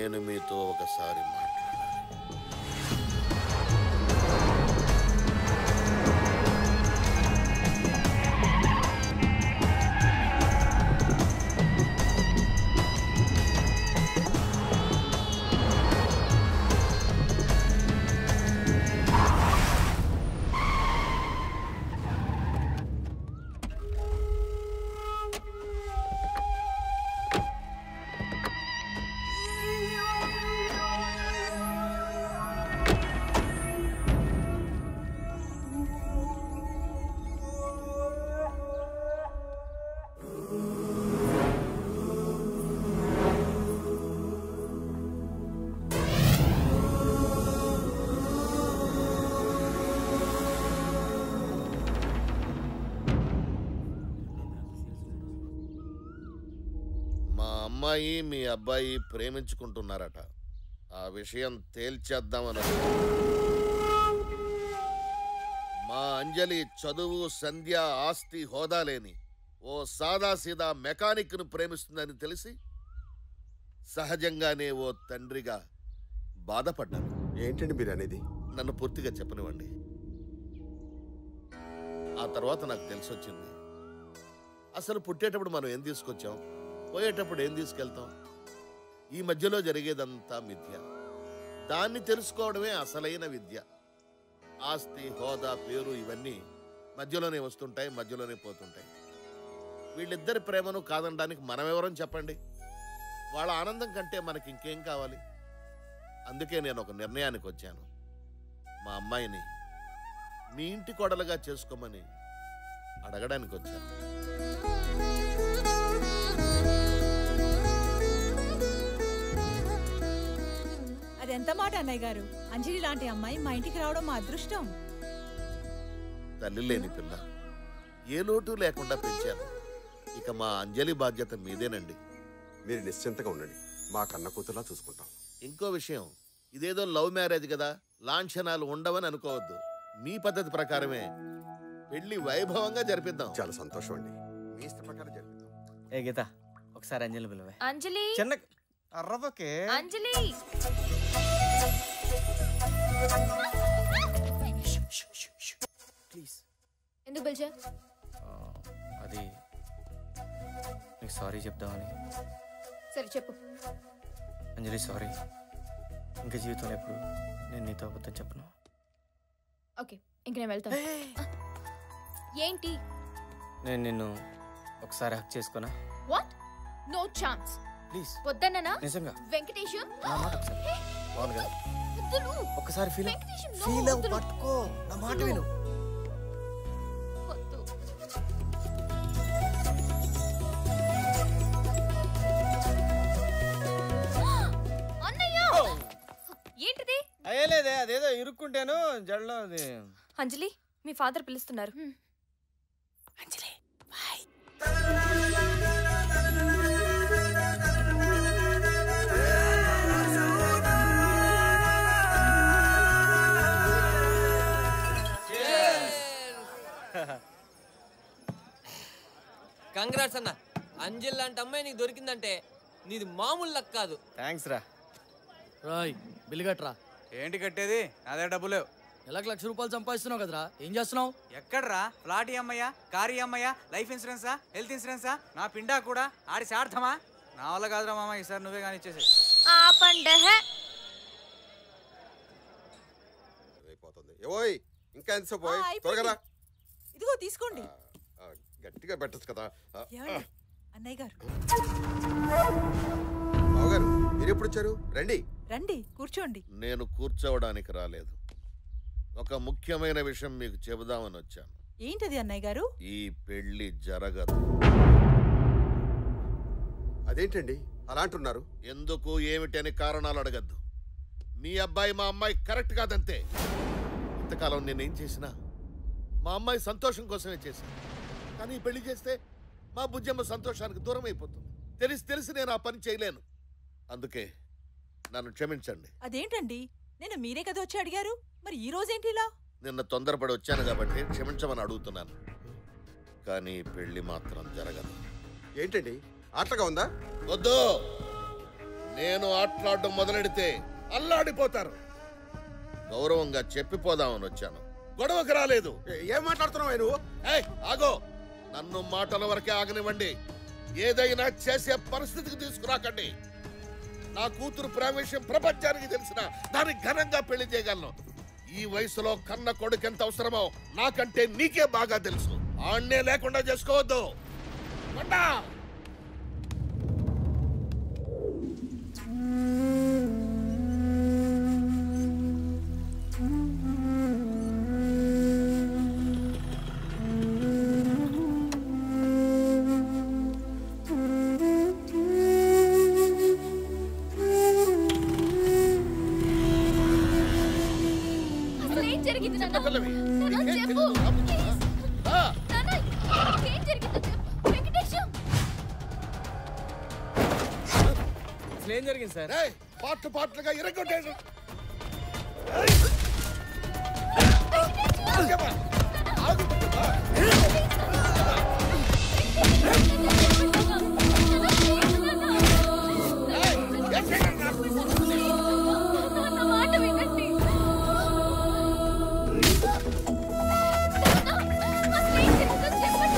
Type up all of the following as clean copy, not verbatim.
నేను మీతో ఒకసారి మాట్లాడాలి. అమ్మాయి మీ అబ్బాయి ప్రేమించుకుంటున్నారట. ఆ విషయం తేల్చేద్దామని. మా అంజలి చదువు, సంధ్య, ఆస్తి, హోదా లేని ఓ సాదాసీదా మెకానిక్ను ప్రేమిస్తుందని తెలిసి సహజంగానే ఓ తండ్రిగా బాధపడ్డాను. ఏంటండి మీరు అనేది? నన్ను పూర్తిగా చెప్పనివ్వండి. ఆ తర్వాత నాకు తెలిసొచ్చింది, అసలు పుట్టేటప్పుడు మనం ఏం తీసుకొచ్చాం, పోయేటప్పుడు ఏం తీసుకెళ్తాం, ఈ మధ్యలో జరిగేదంతా మిథ్య. దాన్ని తెలుసుకోవడమే అసలైన విద్య. ఆస్తి, హోదా, పేరు ఇవన్నీ మధ్యలోనే వస్తుంటాయి, మధ్యలోనే పోతుంటాయి. వీళ్ళిద్దరి ప్రేమను కాదనడానికి మనమెవరం చెప్పండి? వాళ్ళ ఆనందం కంటే మనకి ఇంకేం కావాలి? అందుకే నేను ఒక నిర్ణయానికి వచ్చాను. మా అమ్మాయిని మీ ఇంటి కోడలుగా చేసుకోమని అడగడానికి వచ్చాను. అదెంత మాట అన్నయ్య గారు, అంజలి లాంటి అమ్మాయి మా ఇంటికి రావడం మా అదృష్టం. తల్లి లేని పిల్ల, ఏ లోటు లేకుండా పెంచాను. ఇక మా అంజలి బాధ్యత మీదేనండి. మీరు నిశ్చింతగా ఉండండి, మా కన్న కూతురులా చూసుకుంటాం. ఇంకో విషయం, ఇదేదో లవ్ మ్యారేజ్ కదా, లాంఛనాలు ఉండవని అనుకోవద్దు. మీ పద్ధతి ప్రకారమే పెళ్లి వైభవంగా జరిపిద్దాం. చాలా సంతోషం అండి, మీ ఇష్ట ప్రకారం జరిపిద్దాం. ఏ గీత, ఒకసారి అంజలి పిలవే. అంజలి, చిన్న అర్రవకే. అంజలి, ప్లీజ్. ఎందుకు పిలిచా? అది నీకు సారీ చెప్దామని. సరే చెప్పు. అంజలి సారీ, ఇంకా జీవితంలో ఎప్పుడు నేను నీతో అబద్ధం చెప్పను. ఓకే, ఇంక నేను వెళ్తాను. ఏంటి? నేను నిన్ను ఒకసారి హక్ చేసుకున్నా. వాట్? No chance. ప్లీజ్. వద్దన్నా? నిజంగా. వెంకటేష్, నా మాట ఒకసారి. బాగుంది కదా? ఒక్కసారి ఫీల్ అవ్వు, పట్టుకో, నా మాట విను. ఏంటిది? అయ్యలేదే, అదేదో ఇరుక్కుంటాను జడలో. అది అంజలి, మీ ఫాదర్ పిలుస్తున్నారు. అంజలి బాయ్. కంగ్రాట్స్ అన్న, అంజలి లాంటి అమ్మాయి నీకు దొరికిందంటే నీది మామూలు లక్ కాదు. థ్యాంక్స్ రా. రాయ్, బిల్లు కట్టరా. ఏంటి కట్టేది? అదే డబ్బు లేవు. నెలకు ₹1,00,000 సంపాదిస్తున్నావు కదరా, ఏం చేస్తున్నావు? ఎక్కడ్రా? ఫ్లాట్ అమ్మయ్యా, కారు అమ్మయ్యా, లైఫ్ ఇన్సూరెన్సా, హెల్త్ ఇన్సూరెన్సా, నా పిండా కూడా ఆడి సార్థమా? నా వల్ల కాదురా మామ, ఈసారి నువ్వే కానీ ఇచ్చేసి. ఓయ్, ఇంకా ఎంత పోయి త్వరగా. ఇదిగో తీసుకోండి. గట్టిగా పెట్టచ్చు కదా అన్నయ్య గారు. బావగారు, మీరు ఎప్పుడు వచ్చారు? రండి రండి, కూర్చోండి. నేను కూర్చోవడానికి రాలేదు, ఒక ముఖ్యమైన విషయం మీకు చెబుదామని వచ్చాను. ఏంటది అన్నయ్య గారు? ఈ పెళ్లి జరగదు. అదేంటండి అలా అంటున్నారు? ఎందుకు ఏమిటని కారణాలు అడగద్దు. మీ అబ్బాయి మా అమ్మాయి కరెక్ట్ కాదంతే. ఇంతకాలం నేనేం చేసినా మా అమ్మాయి సంతోషం కోసమే చేశాను. కానీ పెళ్లి చేస్తే మా బుజ్జమ్మ సంతోషానికి దూరం అయిపోతుంది. తెలిసి నేను ఆ పని చేయలేను. అందుకే నన్ను క్షమించండి. అదేంటండి, నేను మీరే కదా వచ్చి అడిగారు, మరి ఈ రోజేంటి ఇలా? నిన్న తొందరపడి వచ్చాను కాబట్టి క్షమించమని అడుగుతున్నాను. కానీ పెళ్లి మాత్రం జరగదు. ఏంటండి ఆటగా ఉందా? వద్దు, నేను ఆటలాడడం మొదలెడితే అల్లాడిపోతారు. గౌరవంగా చెప్పిపోదామని వచ్చాను, గొడవకు రాలేదు. ఏం మాట్లాడుతున్నావు నువ్వు? ఏయ్ ఆగో, నన్ను మాటల వరకే ఆగనివ్వండి. ఏదైనా చేసే పరిస్థితికి తీసుకురాకండి. నా కూతురు ప్రేమ విషయం ప్రపంచానికి తెలిసిన దానికి ఘనంగా పెళ్లి చేయగలను. ఈ వయసులో కన్న కొడుకు ఎంత అవసరమో నాకంటే నీకే బాగా తెలుసు. ఆణ్ణే లేకుండా చేసుకోవద్దు. అసలు ఏం జరిగింది నాన్న? పిల్లవి, నాన్న, నీకేం చెప్పు. తెలీదు, రాబోతుందా? రా. నాన్న, ఏం జరిగిందో చెప్పు. వెంకటేష్, అసలు ఏం జరిగింది సార్? ఏయ్, పాటలుగా ఇరగొట్టేడు. నాన్న మాట వినండి. అసలు ఏం జరిగిందో చెప్పండి.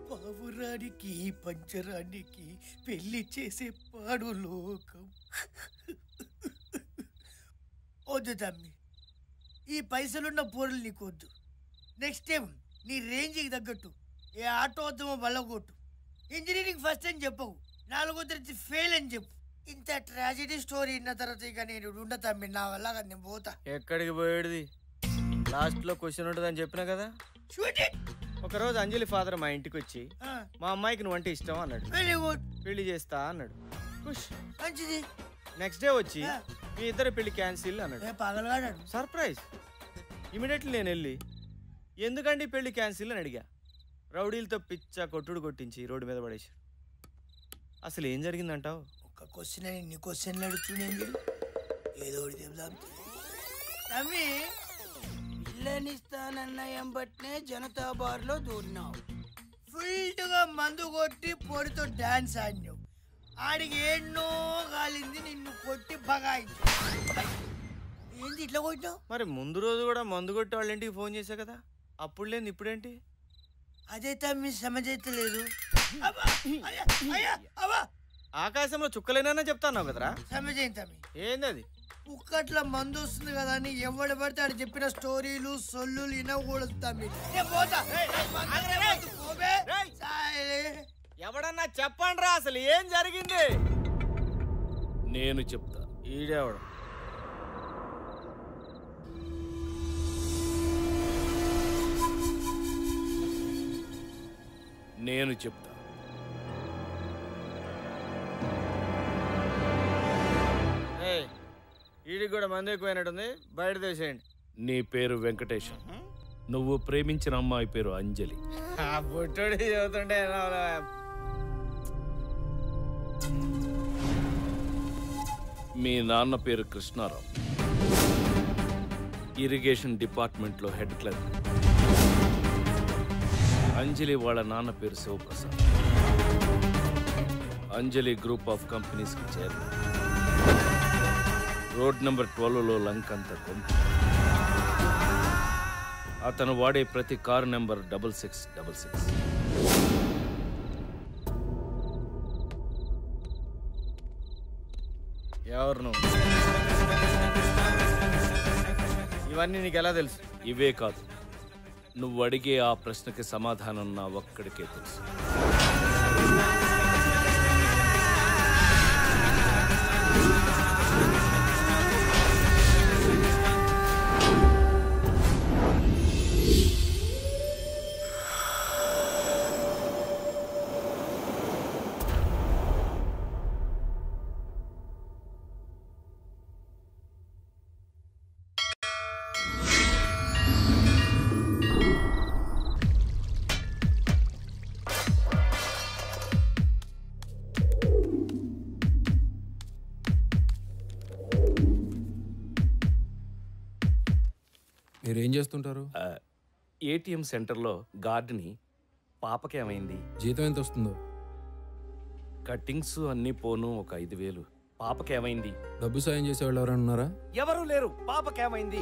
పావురానికి పంచరానికి పెళ్లి చేసే పాడు లోకం. వద్దు తమ్మి, ఈ పైసలున్న పోరులు నీకు వద్దు. నెక్స్ట్ టైం నీ రేంజ్కి తగ్గట్టు ఏ ఆటో వద్దామో బల్లగొట్టు. ఇంజనీరింగ్ ఫస్ట్ అని చెప్పవు, 4వ తరగతి ఫెయిల్ అని చెప్పు. ఇంత ట్రాజెడీ స్టోరీ విన్న తర్వాత ఇక నేను ఉండ తమ్మి, నా వల్ల కాదు, నేను పోతా. ఎక్కడికి పోయేది? లాస్ట్లో క్వశ్చన్ ఉంటుందని చెప్పినా కదా. Shoot it. ఒకరోజు అంజలి ఫాదర్ మా ఇంటికి వచ్చి ఆ, మా అమ్మాయికి నువ్వంటే ఇష్టం అన్నాడు. very good. పెళ్లి చేస్తా అన్నాడు. ఖుష్. మంచిది. నెక్స్ట్ డే వచ్చి ఆ. మీ ఇద్దరు పెళ్లి క్యాన్సిల్ అన్నాడు. ఏ పగలగాడాడు. సర్ప్రైజ్. ఇమీడియట్లీ నేను వెళ్ళి ఎందుకండి పెళ్లి క్యాన్సిల్ అని అడిగా. రౌడీలతో పిచ్చ కొట్టుడు కొట్టించి రోడ్డు మీద పడేశారు. అసలు ఏం జరిగిందంటావు? ఒక క్వశ్చన్ అని ఇన్ని క్వశ్చన్లు అడుగుతున్నాను. ఏదో ఒకటి చెప్దాం తమ్మి. పిల్లనిస్తానన్న ఎంబట్నే జనతా బార్లో దూరినావు, ఫుల్గా మందు కొట్టి పొడితో డాన్స్ ఆడినావు. ఆడికి ఎన్నో కాలింది, నిన్ను కొట్టి బగాయించు. ఏంది ఇట్లా కొట్టినావు? మరి ముందు రోజు కూడా మందు కొట్టి వాళ్ళ ఇంటికి ఫోన్ చేశా కదా, అప్పుడు లేదు ఇప్పుడేంటి? అదే తమ్మి సమజైతలేదు. ఆకాశంలో చుక్కలేనా చెప్తాను కదరా. సమజైంది తమ్మి. ఏంది అది? కుక్కట్ల మందు వస్తుంది కదా అని ఎవడు పడితే ఆడు చెప్పిన స్టోరీలు సొల్లు వినకూడదు తమ్మి. నేను పోతా. పోబే. సాయలే. ఎవడన్నా చెప్పండి రా, అసలు ఏం జరిగింది? నేను చెప్తా. ఈడేవడు? నేను చెప్తా. ఈడికి కూడా మంది ఎక్కువైనట్టుంది, బయట తీసేయండి. నీ పేరు వెంకటేశం, నువ్వు ప్రేమించిన అమ్మాయి పేరు అంజలి. బుట్టోడి చదువుతుంటే మీ నాన్న పేరు కృష్ణారావు, ఇరిగేషన్ డిపార్ట్మెంట్లో హెడ్ క్లర్క్. అంజలి వాళ్ళ నాన్న పేరు శివప్రసాద్, అంజలి గ్రూప్ ఆఫ్ కంపెనీస్కి చైర్మన్. రోడ్ నెంబర్ 12లో లంక్ అంత కొంత. అతను వాడే ప్రతి కారు నెంబర్ 6666. ఎవరు నువ్వు? ఇవన్నీ నీకు ఎలా తెలుసు? ఇవే కాదు, నువ్వు అడిగే ఆ ప్రశ్నకి సమాధానం నా ఒక్కడికే తెలుసు. మీరేం చేస్తుంటారు? ఏటీఎం సెంటర్లో గార్డ్ని. పాపకేమైంది? జీతం ఎంత వస్తుందో? కట్టింగ్స్ అన్నీ పోను ఒక 5,000. పాపకేమైంది? డబ్బు సాయం చేసేవాళ్ళు ఎవరైనా ఉన్నారా? ఎవరు లేరు. పాపకేమైంది?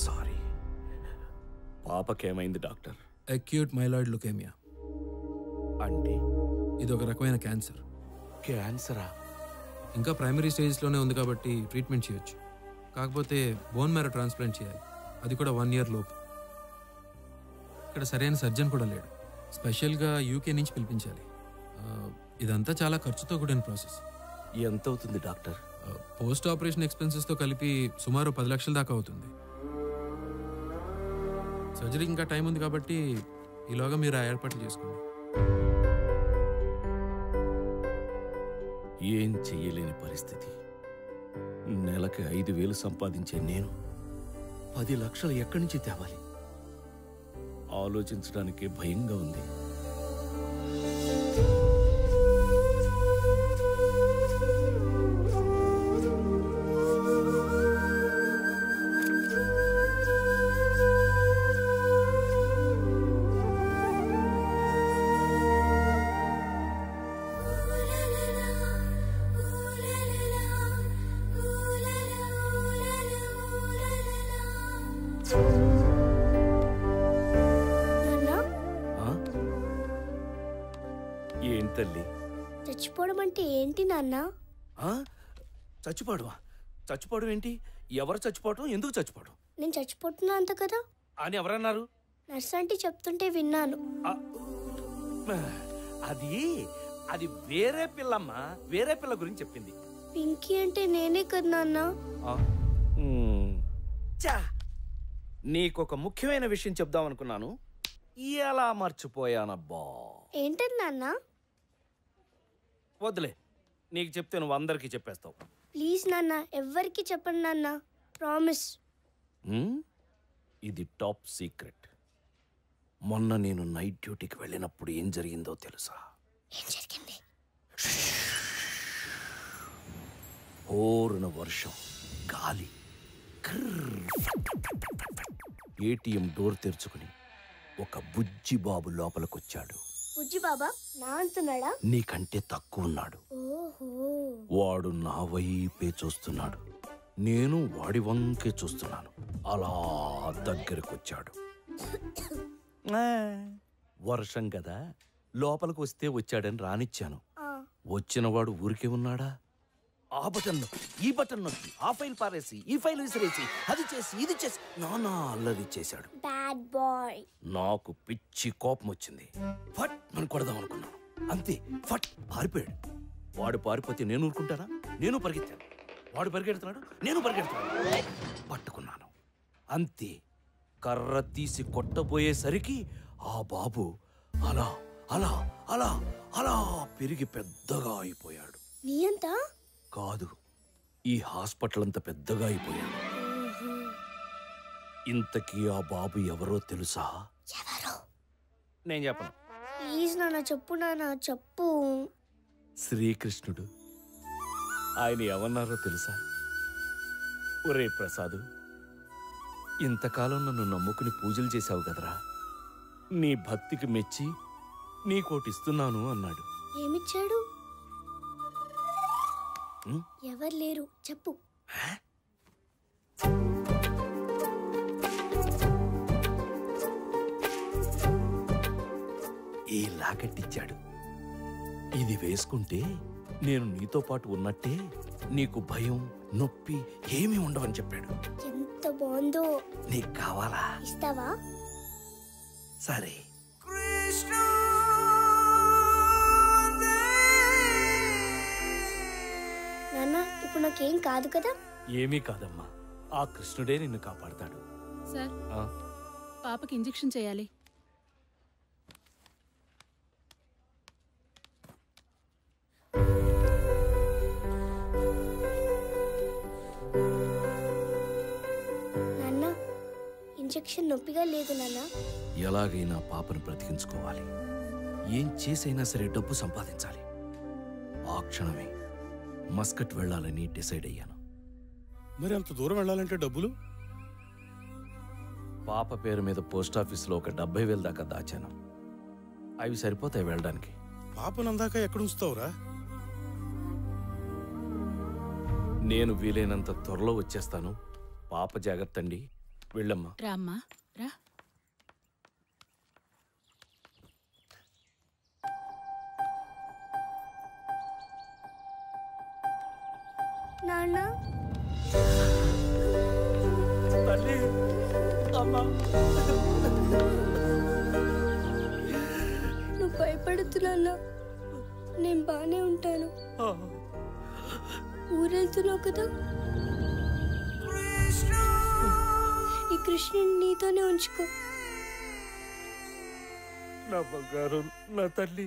సారీ, పాపకేమైంది డాక్టర్? Acute myeloid leukaemia. అంటే ఇది ఒక రకమైన క్యాన్సర్. క్యాన్సరా? ఇంకా ప్రైమరీ స్టేజ్లోనే ఉంది కాబట్టి ట్రీట్మెంట్ చేయొచ్చు. కాకపోతే బోన్ మ్యారో ట్రాన్స్ప్లాంట్ చేయాలి, అది కూడా 1 year లోపు. ఇక్కడ సరైన సర్జన్ కూడా లేడు. స్పెషల్గా యూకే నుంచి పిలిపించాలి. ఇదంతా చాలా ఖర్చుతో కూడిన ప్రాసెస్. ఎంత అవుతుంది డాక్టర్? పోస్ట్ ఆపరేషన్ ఎక్స్పెన్సెస్తో కలిపి సుమారు 10 లక్షల దాకా అవుతుంది. సర్జరీకి ఇంకా టైం ఉంది కాబట్టి ఈలోగా మీరు ఆ ఏర్పాట్లు చేసుకోండి. ఏం చెయ్యలేని పరిస్థితి. నెలకి 5,000 సంపాదించే నేను 10 లక్షలు ఎక్కడి నుంచి తేవాలి? ఆలోచించడానికి భయంగా ఉంది. ఏం తల్లి? చచ్చిపోవడం అంటే ఏంటి నాన్న? చచ్చిపోవడమా? చచ్చిపోవడం ఏంటి? ఎవరు చచ్చిపోవడం? ఎందుకు చచ్చిపోవడం? నేను చచ్చిపోతున్నా అంత కదా అని ఎవరన్నారు? నర్స్ అంటే చెప్తుంటే విన్నాను. అది వేరే పిల్లమ్మా, వేరే పిల్ల గురించి చెప్పింది. పింకీ అంటే నేనే కదా నాన్న. నీకొక ముఖ్యమైన విషయం చెప్దాం అనుకున్నాను, ఎలా మర్చిపోయానబ్బా. ఏంటది నాన్న? వద్దులే, నీకు చెప్తే నువ్వు అందరికీ చెప్పేస్తావు. ప్లీజ్ నాన్న, ఎవ్వరికి చెప్పండి నాన్న, ప్రామిస్. ఇది టాప్ సీక్రెట్. మొన్న నేను నైట్ డ్యూటీకి వెళ్ళినప్పుడు ఏం జరిగిందో తెలుసా? ఏం జరిగింది? ఓరున వర్షం, గాలి. ఏటీఎం డోర్ తెరుచుకుని ఒక బుజ్జి బాబు లోపలికొచ్చాడు. బుజ్జి బాబా నా అంటున్నాడా? నీకంటే తక్కువ ఉన్నాడు. ఓహో. వాడు నా వైపే చూస్తున్నాడు, నేను వాడి వంకే చూస్తున్నాను. అలా దగ్గరకొచ్చాడు. వర్షం కదా, లోపలికి వస్తే వచ్చాడని రానిచ్చాను. వచ్చినవాడు ఊరికే ఉన్నాడా? ఆ బటన్ నొక్కి, ఈ బటన్ నొక్కి, ఆ ఫైల్ పారేసి, ఈ ఫైల్ విసిరేసి, అది చేసి, ఇది చేసి నానా అల్లరి చేశాడు. Bad boy. నాకు పిచ్చి కోపం వచ్చింది. ఫట్ మనం కొడదాం అనుకున్నాను, అంతే ఫట్ పారిపోయాడు. వాడు పారిపోతే నేను ఊరుకుంటానా? నేను పరిగెత్తాను. వాడు పరిగెడుతున్నాడు, నేను పరిగెడుతున్నాను. పట్టుకున్నాను, అంతే. కర్ర తీసి కొట్టబోయేసరికి ఆ బాబు అలా అలా అలా అలా పెరిగి పెద్దగా అయిపోయాడు. నీ అంతా కాదు, ఈ హాస్పిటల్ అంత పెద్దగా అయిపోయాడు. ఇంతకీ ఆ బాబు ఎవరో తెలుసా? ఎవరో? నేను చెప్పను. ప్లీజ్ నాన్న చెప్పు, నాన్న చెప్పు. శ్రీకృష్ణుడు. ఆయన ఏమన్నారో తెలుసా? ఒరే ప్రసాదు, ఇంతకాలం నన్ను నమ్ముకుని పూజలు చేశావు కదరా, నీ భక్తికి మెచ్చి నీకోటిస్తున్నాను అన్నాడు. ఏమిచ్చాడు? ఎవరు లేరు, చెప్పు. ఈ లాకెట్టిచ్చాడు. ఇది వేసుకుంటే నేను నీతో పాటు ఉన్నట్టే, నీకు భయం నొప్పి ఏమీ ఉండవని చెప్పాడు. ఎంత బాగుందో. నీకు కావాలా? ఇస్తావా? సరే. నాన్న ఇప్పుడు నాకేం కాదు కదా? ఏమీ కాదమ్మా, ఆ కృష్ణుడే నిన్ను కాపాడతాడు. సార్, పాపకి ఇంజెక్షన్ చేయాలి. నాన్న ఇంజెక్షన్ నొప్పిగా లేదు నాన్న. ఎలాగైనా పాపను బ్రతికించుకోవాలి. ఏం చేసైనా సరే డబ్బు సంపాదించాలి. ఆ క్షణమే మస్కట్ వెళ్ళాలని డిసైడ్ అయ్యాను. మరి అంత దూరం వెళ్ళాలంటే డబ్బులు? పాప పేరు మీద పోస్ట్ ఆఫీస్లో ఒక 70,000 దాకా దాచాను. అవి సరిపోతాయి వెళ్ళడానికి. పాపనందాక ఎక్కడ ఉంచుతావురా? నేను వీలైనంత త్వరలో వచ్చేస్తాను. పాప జాగ్రత్త అండి. వెళ్ళమ్మా. రామ్మా రా. నాన్న నువ్వు భయపడుతున్నా, నేను బానే ఉంటాను. ఊరెళ్తున్నావు కదా, ఈ కృష్ణుని నీతోనే ఉంచుకో. నా బంగారం, నా తల్లి.